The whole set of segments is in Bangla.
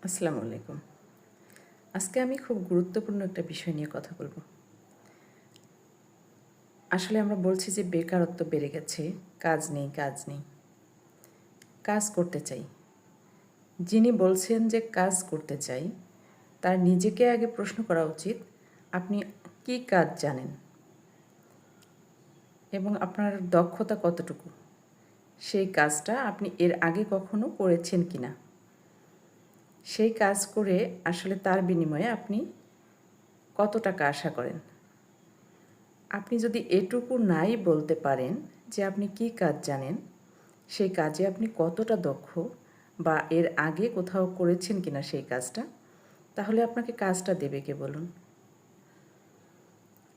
আসসালামু আলাইকুম। আজকে আমি খুব গুরুত্বপূর্ণ একটা বিষয় নিয়ে কথা বলব। আসলে আমরা বলছি যে বেকারত্ব বেড়ে গেছে, কাজ নেই, কাজ নেই। কাজ করতে চাই। যিনি বলছেন যে কাজ করতে চাই, তার নিজেকে আগে প্রশ্ন করা উচিত, আপনি কী কাজ জানেন এবং আপনার দক্ষতা কতটুকু? সেই কাজটা আপনি এর আগে কখনো করেছেন কিনা? সেই কাজ করে আসলে তার বিনিময়ে আপনি কত টাকা আশা করেন? আপনি যদি এটুকু নাই বলতে পারেন যে আপনি কী কাজ জানেন, সেই কাজে আপনি কতটা দক্ষ বা এর আগে কোথাও করেছেন কিনা সেই কাজটা, তাহলে আপনাকে কাজটা দেবে কে বলুন?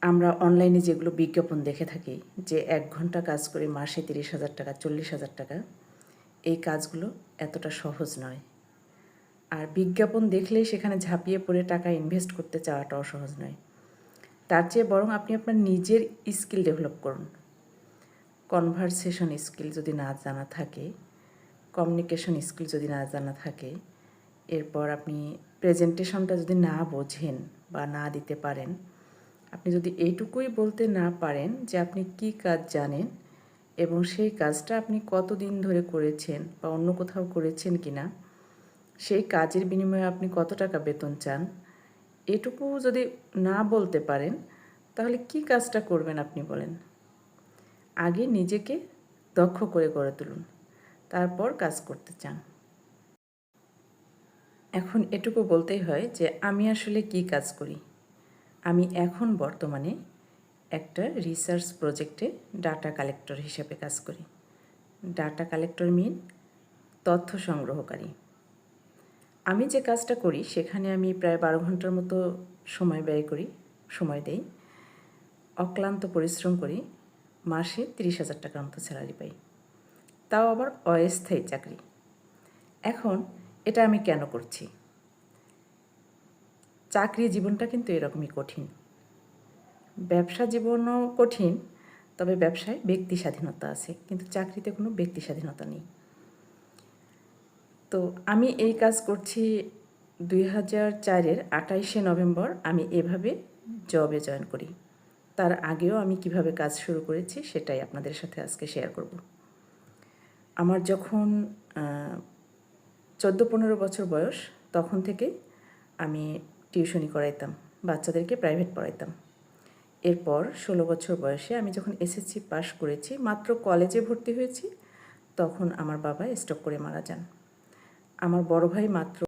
আমরা অনলাইনে যেগুলো বিজ্ঞাপন দেখে থাকি যে ১ ঘন্টা কাজ করে মাসে ৩০,০০০ টাকা, ৪০,০০০ টাকা, এই কাজগুলো এতটা সহজ নয়। আর বিজ্ঞাপন দেখলেই সেখানে ঝাঁপিয়ে পড়ে টাকা ইনভেস্ট করতে চাওয়াটাও সহজ নয়। তার চেয়ে বরং আপনি আপনার নিজের স্কিল ডেভেলপ করুন। কনভারসেশন স্কিল যদি না জানা থাকে, কমিউনিকেশন স্কিল যদি না জানা থাকে, এরপর আপনি প্রেজেন্টেশনটা যদি না বোঝেন বা না দিতে পারেন, আপনি যদি এইটুকুই বলতে না পারেন যে আপনি কী কাজ জানেন এবং সেই কাজটা আপনি কতদিন ধরে করেছেন বা অন্য কোথাও করেছেন কিনা, সেই কাজের বিনিময়ে আপনি কত টাকা বেতন চান, এটুকু যদি না বলতে পারেন, তাহলে কী কাজটা করবেন আপনি বলেন? আগে নিজেকে দক্ষ করে গড়ে তুলুন, তারপর কাজ করতে চান। এখন এটুকু বলতেই হয় যে আমি আসলে কী কাজ করি। আমি এখন বর্তমানে একটা রিসার্চ প্রজেক্টে ডাটা কালেক্টর হিসেবে কাজ করি। ডাটা কালেক্টর মিন তথ্য সংগ্রহকারী। আমি যে কাজটা করি সেখানে আমি প্রায় ১২ ঘন্টার মতো সময় দেই। অক্লান্ত পরিশ্রম করি। মাসে ৩০,০০০ টাকার মতো স্যালারি পাই। তাও আবার অস্থায়ী চাকরি। এখন এটা আমি কেন করছি? চাকরি জীবনটা কিন্তু এরকমই কঠিন। ব্যবসা জীবনও কঠিন, তবে ব্যবসায় ব্যক্তি স্বাধীনতা আছে, কিন্তু চাকরিতে কোনো ব্যক্তি স্বাধীনতা নেই। তো আমি এই কাজ করছি ২০০৪-এর ২৮শে নভেম্বর আমি এভাবে জবে জয়েন করি। তার আগেও আমি কিভাবে কাজ শুরু করেছি সেটাই আপনাদের সাথে আজকে শেয়ার করব। আমার যখন ১৪-১৫ বছর বয়স, তখন থেকে আমি টিউশনি করাইতাম, বাচ্চাদেরকে প্রাইভেট পড়াইতাম। এরপর ১৬ বছর বয়সে আমি যখন এসএসসি পাশ করেছি, মাত্র কলেজে ভর্তি হয়েছি, তখন আমার বাবা স্ট্রোক করে মারা যান। আমার বড় ভাই মাত্র